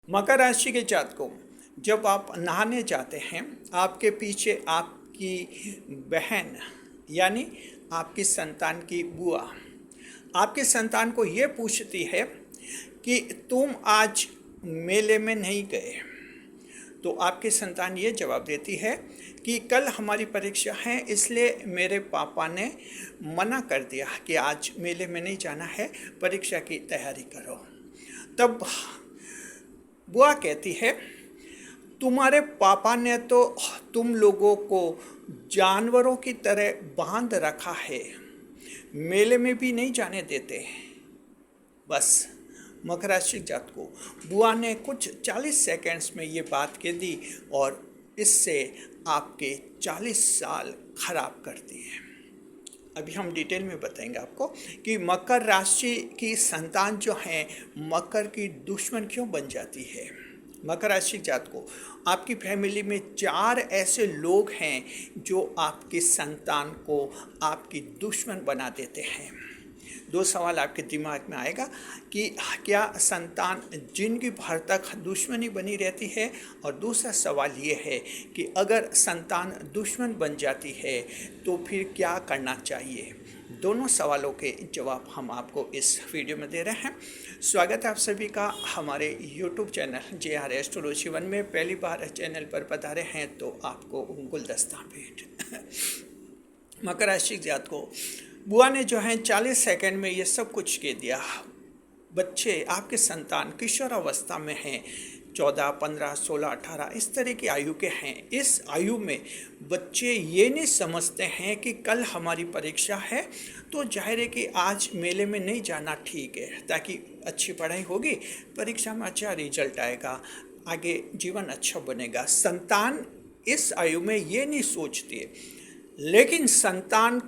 मकर राशि के जातकों, जब आप नहाने जाते हैं, आपके पीछे आपकी बहन यानी आपकी संतान की बुआ आपके संतान को ये पूछती है कि तुम आज मेले में नहीं गए। तो आपकी संतान ये जवाब देती है कि कल हमारी परीक्षा है, इसलिए मेरे पापा ने मना कर दिया कि आज मेले में नहीं जाना है, परीक्षा की तैयारी करो। तब बुआ कहती है, तुम्हारे पापा ने तो तुम लोगों को जानवरों की तरह बांध रखा है, मेले में भी नहीं जाने देते। बस मकर राशि जातकों, बुआ ने कुछ 40 सेकंड्स में ये बात कह दी और इससे आपके 40 साल खराब कर दिए। अभी हम डिटेल में बताएंगे आपको कि मकर राशि की संतान जो है मकर की दुश्मन क्यों बन जाती है। मकर राशि जातकों, आपकी फैमिली में 4 ऐसे लोग हैं जो आपकी संतान को आपकी दुश्मन बना देते हैं। 2 सवाल आपके दिमाग में आएगा कि क्या संतान जिंदगी भर तक दुश्मनी बनी रहती है, और दूसरा सवाल ये है कि अगर संतान दुश्मन बन जाती है तो फिर क्या करना चाहिए। दोनों सवालों के जवाब हम आपको इस वीडियो में दे रहे हैं। स्वागत है आप सभी का हमारे YouTube चैनल JR एस्ट्रोलॉजी 1 में। पहली बार चैनल पर पधारे हैं तो आपको गुलदस्ता भेंट। मकर राशि जातकों, बुआ ने जो है 40 सेकंड में ये सब कुछ कह दिया। बच्चे आपके संतान किशोरावस्था में हैं, 14, 15, 16, 18 इस तरह की आयु के हैं। इस आयु में बच्चे ये नहीं समझते हैं कि कल हमारी परीक्षा है, तो जाहिर है कि आज मेले में नहीं जाना ठीक है, ताकि अच्छी पढ़ाई होगी, परीक्षा में अच्छा रिजल्ट आएगा, आगे जीवन अच्छा बनेगा। संतान इस आयु में ये नहीं सोचती है, लेकिन संतान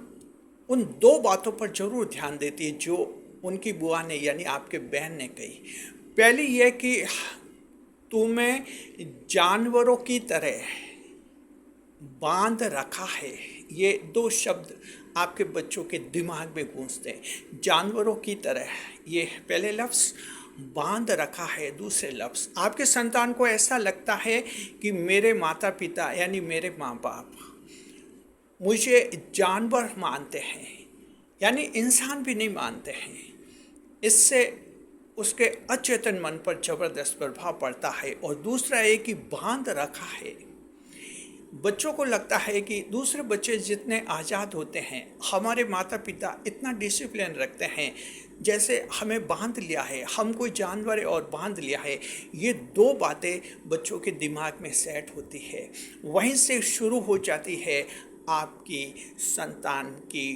उन 2 बातों पर जरूर ध्यान देती है जो उनकी बुआ ने यानी आपके बहन ने कही। पहली ये कि तुम्हें जानवरों की तरह बांध रखा है। ये 2 शब्द आपके बच्चों के दिमाग में गूंजते हैं। जानवरों की तरह, ये पहले लफ्ज़, बांध रखा है दूसरे लफ्ज़। आपके संतान को ऐसा लगता है कि मेरे माता पिता यानी मेरे माँ बाप मुझे जानवर मानते हैं, यानी इंसान भी नहीं मानते हैं। इससे उसके अचेतन मन पर जबरदस्त प्रभाव पड़ता है। और दूसरा है कि बांध रखा है। बच्चों को लगता है कि दूसरे बच्चे जितने आज़ाद होते हैं, हमारे माता पिता इतना डिसिप्लिन रखते हैं, जैसे हमें बांध लिया है, हम कोई जानवर है और बांध लिया है। ये 2 बातें बच्चों के दिमाग में सेट होती है। वहीं से शुरू हो जाती है आपकी संतान की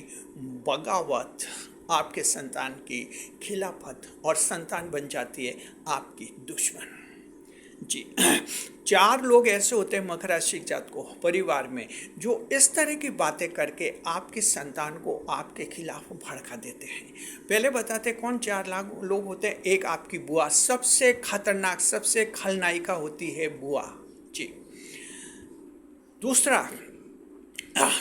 बगावत, आपके संतान की खिलाफत, और संतान बन जाती है आपकी दुश्मन। जी 4 लोग ऐसे होते हैं मकर राशि जातकों परिवार में, जो इस तरह की बातें करके आपकी संतान को आपके खिलाफ भड़का देते हैं। पहले बताते कौन 4 लोग होते हैं। एक आपकी बुआ, सबसे खतरनाक, सबसे खलनायिका होती है बुआ जी।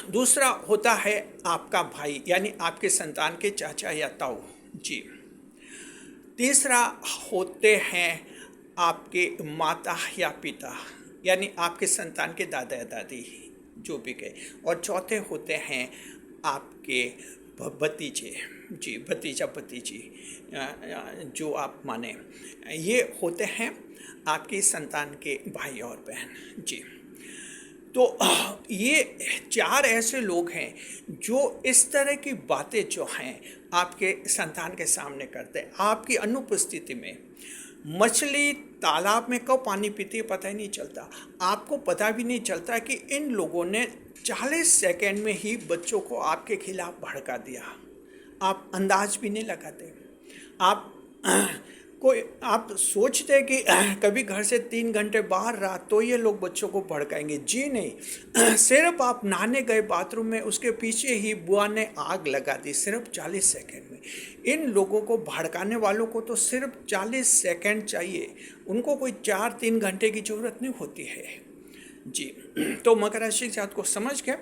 दूसरा होता है आपका भाई यानी आपके संतान के चाचा या ताऊ जी। तीसरा होते हैं आपके माता या पिता यानी आपके संतान के दादा या दादी जो भी गए। और चौथे होते हैं आपके भतीजे जी, भतीजा भतीजी जो आप माने, ये होते हैं आपकी संतान के भाई और बहन जी। तो ये 4 ऐसे लोग हैं जो इस तरह की बातें जो हैं आपके संतान के सामने करते हैं। आपकी अनुपस्थिति में मछली तालाब में कब पानी पीती है पता ही नहीं चलता। आपको पता भी नहीं चलता कि इन लोगों ने 40 सेकंड में ही बच्चों को आपके खिलाफ भड़का दिया। आप अंदाज भी नहीं लगाते। आप सोचते कि कभी घर से 3 घंटे बाहर रहा तो ये लोग बच्चों को भड़काएंगे। जी नहीं, सिर्फ आप नहाने गए बाथरूम में, उसके पीछे ही बुआ ने आग लगा दी सिर्फ 40 सेकंड में। इन लोगों को भड़काने वालों को तो सिर्फ 40 सेकंड चाहिए, उनको कोई 4-3 घंटे की ज़रूरत नहीं होती है जी। तो मकर राशि जातक को समझ गए।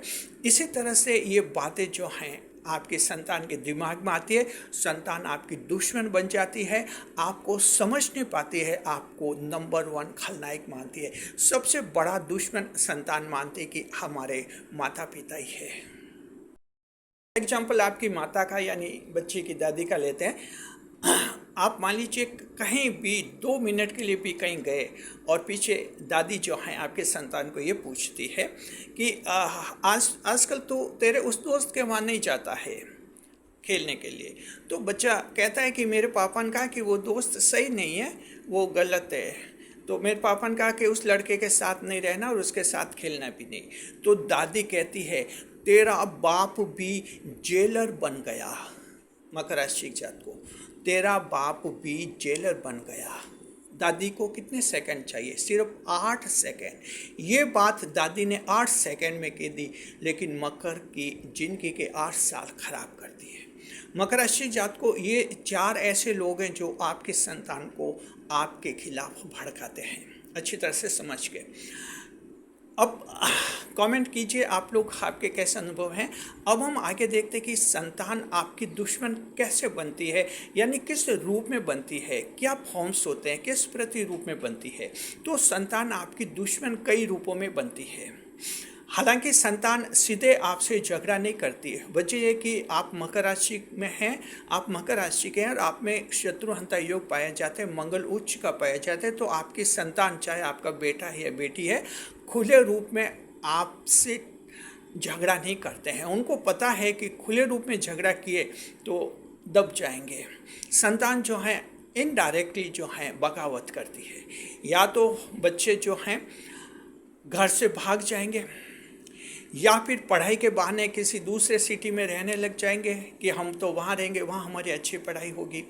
इसी तरह से ये बातें जो हैं आपके संतान के दिमाग में आती है, संतान आपकी दुश्मन बन जाती है, आपको समझ नहीं पाती है, आपको नंबर 1 खलनायक मानती है। सबसे बड़ा दुश्मन संतान मानती है कि हमारे माता पिता ही है। एग्जाम्पल आपकी माता का यानी बच्चे की दादी का लेते हैं। आप मान लीजिए कहीं भी 2 मिनट के लिए भी कहीं गए और पीछे दादी जो है आपके संतान को ये पूछती है कि आजकल तो तेरे उस दोस्त के वहाँ नहीं जाता है खेलने के लिए। तो बच्चा कहता है कि मेरे पापा ने कहा कि वो दोस्त सही नहीं है, वो गलत है। तो मेरे पापा ने कहा कि उस लड़के के साथ नहीं रहना और उसके साथ खेलना भी नहीं। तो दादी कहती है तेरा बाप भी जेलर बन गया। मकर राशि जात को तेरा बाप भी जेलर बन गया। दादी को कितने सेकंड चाहिए? सिर्फ 8 सेकंड। ये बात दादी ने 8 सेकंड में कह दी, लेकिन मकर की जिंदगी के 8 साल खराब कर दिए। मकर राशि जात को ये 4 ऐसे लोग हैं जो आपके संतान को आपके खिलाफ भड़काते हैं। अच्छी तरह से समझ के अब कमेंट कीजिए आप लोग, आपके कैसे अनुभव हैं। अब हम आगे देखते हैं कि संतान आपकी दुश्मन कैसे बनती है, यानी किस रूप में बनती है, क्या फॉर्म्स होते हैं, किस प्रतिरूप में बनती है। तो संतान आपकी दुश्मन कई रूपों में बनती है। हालांकि संतान सीधे आपसे झगड़ा नहीं करती है। वजह यह कि आप मकर राशि में हैं, आप मकर राशि के हैं और आप में शत्रुहंता योग पाए जाते हैं, मंगल उच्च का पाया जाता है। तो आपकी संतान, चाहे आपका बेटा है या बेटी है, खुले रूप में आपसे झगड़ा नहीं करते हैं। उनको पता है कि खुले रूप में झगड़ा किए तो दब जाएंगे। संतान जो है इनडायरेक्टली जो है बगावत करती है। या तो बच्चे जो हैं घर से भाग जाएंगे, या फिर पढ़ाई के बहाने किसी दूसरे सिटी में रहने लग जाएंगे कि हम तो वहाँ रहेंगे, वहाँ हमारी अच्छी पढ़ाई होगी,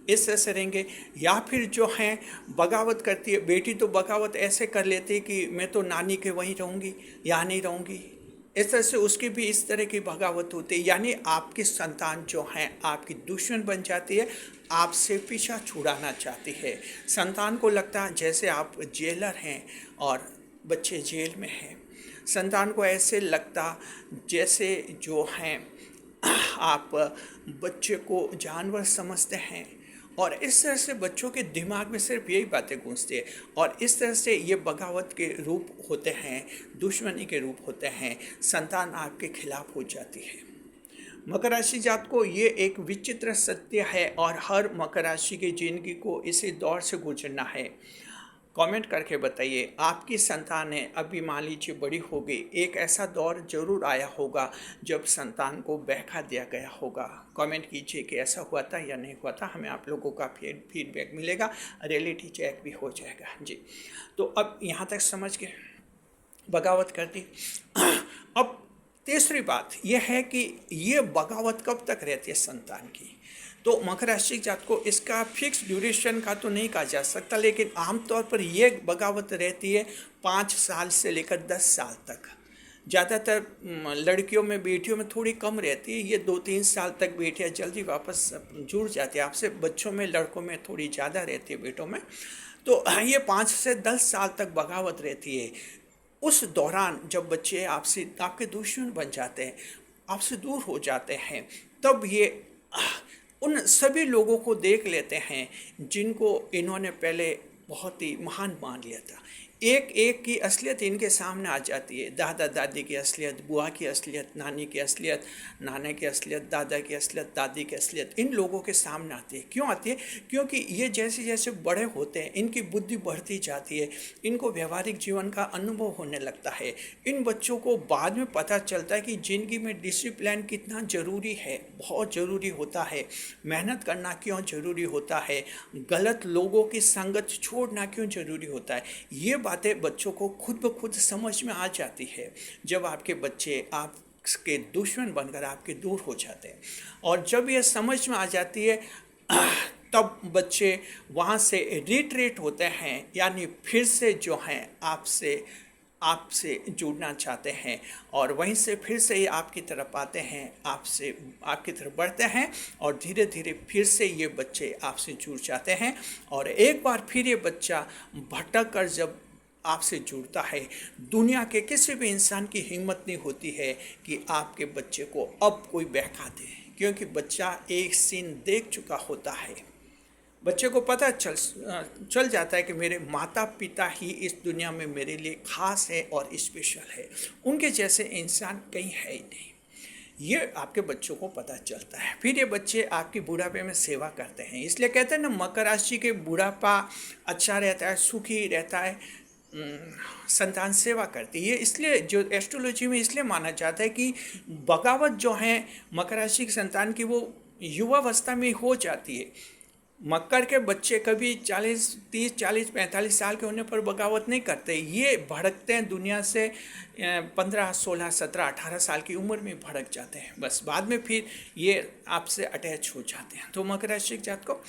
इस तरह से रहेंगे। या फिर जो हैं बगावत करती है बेटी, तो बगावत ऐसे कर लेती है कि मैं तो नानी के वहीं रहूँगी, यहाँ नहीं रहूँगी। इस तरह से उसकी भी इस तरह की बगावत होती है। यानी आपकी संतान जो है आपकी दुश्मन बन जाती है, आपसे पीछा छुड़ाना चाहती है। संतान को लगता है जैसे आप जेलर हैं और बच्चे जेल में हैं। संतान को ऐसे लगता जैसे जो हैं आप बच्चे को जानवर समझते हैं, और इस तरह से बच्चों के दिमाग में सिर्फ यही बातें गूंजती है। और इस तरह से ये बगावत के रूप होते हैं, दुश्मनी के रूप होते हैं। संतान आपके खिलाफ हो जाती है। मकर राशि जात को ये एक विचित्र सत्य है और हर मकर राशि की जिंदगी को इसी दौर से गुजरना है। कमेंट करके बताइए, आपकी संतानें अभी मान लीजिए बड़ी हो गई, एक ऐसा दौर जरूर आया होगा जब संतान को बहका दिया गया होगा। कमेंट कीजिए कि ऐसा हुआ था या नहीं हुआ था, हमें आप लोगों का फीडबैक मिलेगा, रियलिटी चेक भी हो जाएगा जी। तो अब यहाँ तक समझ के बगावत कर दी। अब तीसरी बात यह है कि ये बगावत कब तक रहती है संतान की। तो मकर राशि जात को इसका फिक्स ड्यूरेशन का तो नहीं कहा जा सकता, लेकिन आमतौर पर ये बगावत रहती है 5 साल से लेकर 10 साल तक। ज़्यादातर लड़कियों में, बेटियों में थोड़ी कम रहती है। ये 2-3 साल तक बेटियां जल्दी वापस जुड़ जाती है आपसे। बच्चों में, लड़कों में थोड़ी ज़्यादा रहती है, बेटों में। तो ये 5 से 10 साल तक बगावत रहती है। उस दौरान जब बच्चे आपसे, आपके दुश्मन बन जाते हैं, आपसे दूर हो जाते हैं, तब ये उन सभी लोगों को देख लेते हैं जिनको इन्होंने पहले बहुत ही महान मान लिया था। एक एक की असलियत इनके सामने आ जाती है। दादा दादी की असलियत, बुआ की असलियत, नानी की असलियत, नाना की असलियत, दादा की असलियत, दादी की असलियत इन लोगों के सामने आती है। क्यों आती है? क्योंकि ये जैसे जैसे बड़े होते हैं इनकी बुद्धि बढ़ती जाती है, इनको व्यवहारिक जीवन का अनुभव होने लगता है। इन बच्चों को बाद में पता चलता है कि ज़िंदगी में डिसिप्लिन कितना ज़रूरी है, बहुत ज़रूरी होता है। मेहनत करना क्यों ज़रूरी होता है, गलत लोगों की संगत छोड़ना क्यों ज़रूरी होता है। ये बातें बच्चों को खुद ब खुद समझ में आ जाती है जब आपके बच्चे आपके दुश्मन बनकर आपके दूर हो जाते हैं। और जब ये समझ में आ जाती है तब बच्चे वहाँ से रिट्रीट होते हैं, यानी फिर से जो हैं आपसे जुड़ना चाहते हैं, और वहीं से फिर से ये आपकी तरफ आते हैं, आपकी तरफ बढ़ते हैं, और धीरे धीरे फिर से ये बच्चे आपसे जुड़ जाते हैं। और एक बार फिर ये बच्चा भटक कर जब आपसे जुड़ता है, दुनिया के किसी भी इंसान की हिम्मत नहीं होती है कि आपके बच्चे को अब कोई बहका दे, क्योंकि बच्चा एक सीन देख चुका होता है। बच्चे को पता चल जाता है कि मेरे माता पिता ही इस दुनिया में मेरे लिए खास है और स्पेशल है, उनके जैसे इंसान कहीं है ही नहीं। ये आपके बच्चों को पता चलता है। फिर ये बच्चे आपकी बुढ़ापे में सेवा करते हैं। इसलिए कहते हैं ना, मकर राशि के बुढ़ापा अच्छा रहता है, सुखी रहता है, संतान सेवा करती है। इसलिए जो एस्ट्रोलॉजी में इसलिए माना जाता है कि बगावत जो है मकर राशि की संतान की, वो युवावस्था में हो जाती है। मकर के बच्चे कभी 30, 40, 45 साल के होने पर बगावत नहीं करते। ये भड़कते हैं दुनिया से 15, 16, 17, 18 साल की उम्र में भड़क जाते हैं। बस बाद में फिर ये आपसे अटैच हो जाते हैं। तो मकर राशि के जात को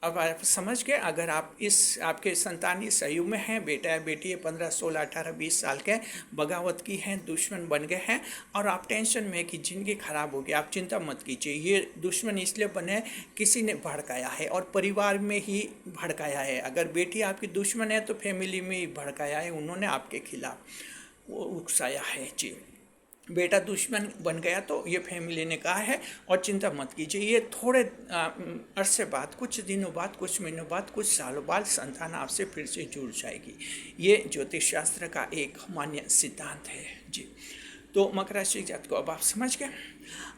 अब आप समझ गए। अगर आप आपके संतान इस आयु में हैं, बेटा है बेटी है, 15, 16, 18, 20 साल के, बगावत की हैं, दुश्मन बन गए हैं और आप टेंशन में कि जिंदगी खराब हो गई, आप चिंता मत कीजिए। ये दुश्मन इसलिए बने, किसी ने भड़काया है और परिवार में ही भड़काया है। अगर बेटी आपकी दुश्मन है तो फैमिली में ही भड़काया है, उन्होंने आपके खिलाफ वो उकसाया है। जी, बेटा दुश्मन बन गया तो ये फैमिली ने कहा है, और चिंता मत कीजिए। ये थोड़े अरसे बाद, कुछ दिनों बाद, कुछ महीनों बाद, कुछ सालों बाद संतान आपसे फिर से जुड़ जाएगी। ये ज्योतिष शास्त्र का एक मान्य सिद्धांत है। जी, तो मकर राशि के जातक को अब आप समझ गए।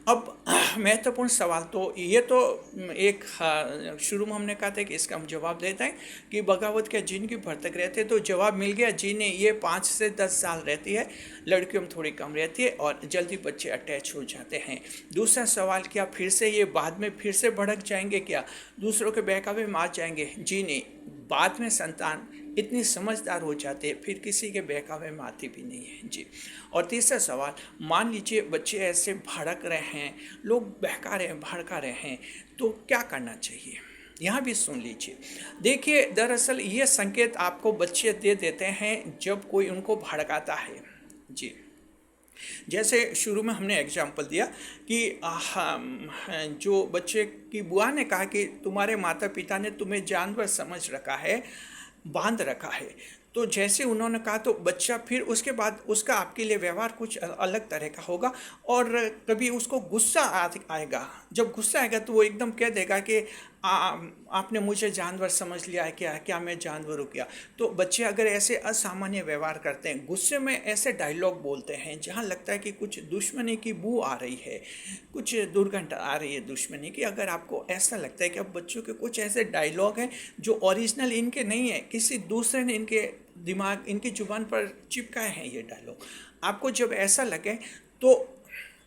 अब महत्वपूर्ण सवाल तो ये तो एक शुरू में हमने कहा था कि इसका हम जवाब देते हैं कि बगावत क्या जिनकी भर तक रहते हैं, तो जवाब मिल गया। जिन्हें ये 5 से 10 साल रहती है, लड़कियों में थोड़ी कम रहती है और जल्दी बच्चे अटैच हो जाते हैं। दूसरा सवाल, क्या फिर से ये बाद में फिर से भड़क जाएंगे, क्या दूसरों के बहकावे में आ जाएंगे? जी नहीं, बाद में संतान इतनी समझदार हो जाते हैं, फिर किसी के बहकावे में आती भी नहीं है। जी, और तीसरा सवाल, मान लीजिए बच्चे ऐसे भड़क रहे हैं, लोग बहका रहे हैं, भड़का रहे हैं, तो क्या करना चाहिए? यहाँ भी सुन लीजिए। देखिए, दरअसल ये संकेत आपको बच्चे दे देते हैं जब कोई उनको भड़काता है। जी, जैसे शुरू में हमने एग्जाम्पल दिया कि जो बच्चे की बुआ ने कहा कि तुम्हारे माता पिता ने तुम्हें जानवर समझ रखा है, बांध रखा है, तो जैसे उन्होंने कहा तो बच्चा फिर उसके बाद उसका आपके लिए व्यवहार कुछ अलग तरह का होगा। और कभी उसको गुस्सा आएगा। जब गुस्सा आएगा तो वो एकदम कह देगा कि आपने मुझे जानवर समझ लिया है, क्या मैं जानवर हूँ क्या? तो बच्चे अगर ऐसे असामान्य व्यवहार करते हैं, गुस्से में ऐसे डायलॉग बोलते हैं जहाँ लगता है कि कुछ दुश्मनी की बू आ रही है, कुछ दुर्गंध आ रही है दुश्मनी की, अगर आपको ऐसा लगता है कि अब बच्चों के कुछ ऐसे डायलॉग हैं जो ओरिजिनल इनके नहीं है, किसी दूसरे ने इनके दिमाग, इनकी जुबान पर चिपकाए हैं ये डायलॉग, आपको जब ऐसा लगे तो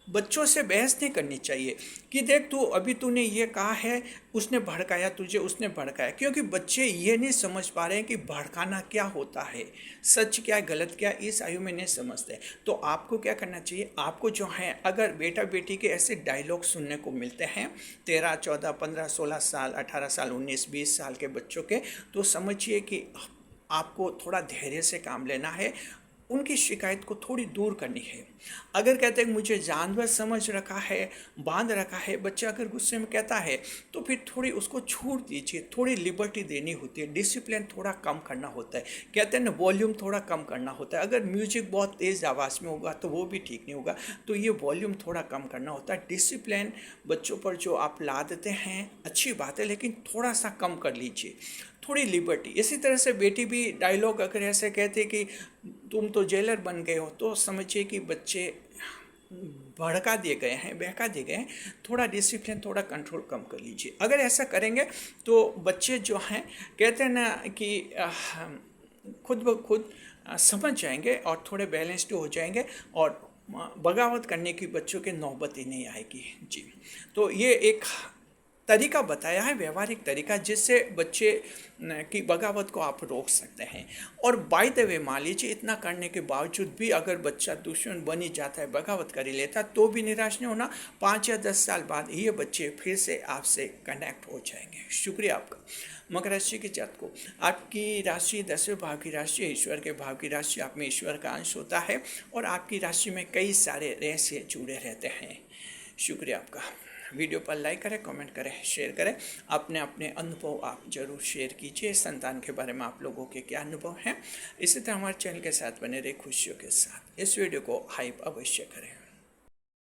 बच्चों से बहस नहीं करनी चाहिए कि देख तू अभी तूने ये कहा है, उसने भड़काया तुझे, उसने भड़काया। क्योंकि बच्चे ये नहीं समझ पा रहे हैं कि भड़काना क्या होता है, सच क्या है, गलत क्या है, इस आयु में नहीं समझते। तो आपको क्या करना चाहिए? आपको जो है, अगर बेटा बेटी के ऐसे डायलॉग सुनने को मिलते हैं 13, 14, 15, 16 साल, 18 साल, 19, 20 साल के बच्चों के, तो समझिए कि आपको थोड़ा धैर्य से काम लेना है, उनकी शिकायत को थोड़ी दूर करनी है। अगर कहते हैं मुझे जानवर समझ रखा है, बांध रखा है, बच्चा अगर गुस्से में कहता है तो फिर थोड़ी उसको छूट दीजिए, थोड़ी लिबर्टी देनी होती है, डिसिप्लिन थोड़ा कम करना होता है। कहते हैं ना, वॉल्यूम थोड़ा कम करना होता है। अगर म्यूजिक बहुत तेज़ आवाज़ में होगा तो वो भी ठीक नहीं होगा, तो ये वॉल्यूम थोड़ा कम करना होता है। डिसिप्लिन बच्चों पर जो आप ला देते हैं अच्छी बात है, लेकिन थोड़ा सा कम कर लीजिए, थोड़ी लिबर्टी। इसी तरह से बेटी भी डायलॉग अगर ऐसे कहते कि तुम तो जेलर बन गए हो, तो समझिए कि बच्चे भड़का दिए गए हैं, बहका दिए गए हैं। थोड़ा डिसिप्लिन, थोड़ा कंट्रोल कम कर लीजिए। अगर ऐसा करेंगे तो बच्चे जो हैं, कहते हैं ना कि खुद ब खुद समझ जाएंगे और थोड़े बैलेंस्ड हो जाएंगे और बगावत करने की बच्चों के नौबत ही नहीं आएगी। जी, तो ये एक तरीका बताया है, व्यवहारिक तरीका, जिससे बच्चे की बगावत को आप रोक सकते हैं। और बाय द वे, मान लीजिए इतना करने के बावजूद भी अगर बच्चा दुश्मन बन ही जाता है, बगावत कर ही लेता, तो भी निराश नहीं होना। 5 या 10 साल बाद ये बच्चे फिर से आपसे कनेक्ट हो जाएंगे। शुक्रिया आपका। मकर राशि के जातक को, आपकी राशि 10वें भाव की राशि है, ईश्वर के भाव की राशि, आप में ईश्वर का अंश होता है और आपकी राशि में कई सारे रहस्य जुड़े रहते हैं। शुक्रिया आपका। वीडियो पर लाइक करें, कमेंट करें, शेयर करें। अपने अपने अनुभव आप जरूर शेयर कीजिए। संतान के बारे में आप लोगों के क्या अनुभव हैं। इसी तरह हमारे चैनल के साथ बने रहे खुशियों के साथ। इस वीडियो को हाइप अवश्य करें।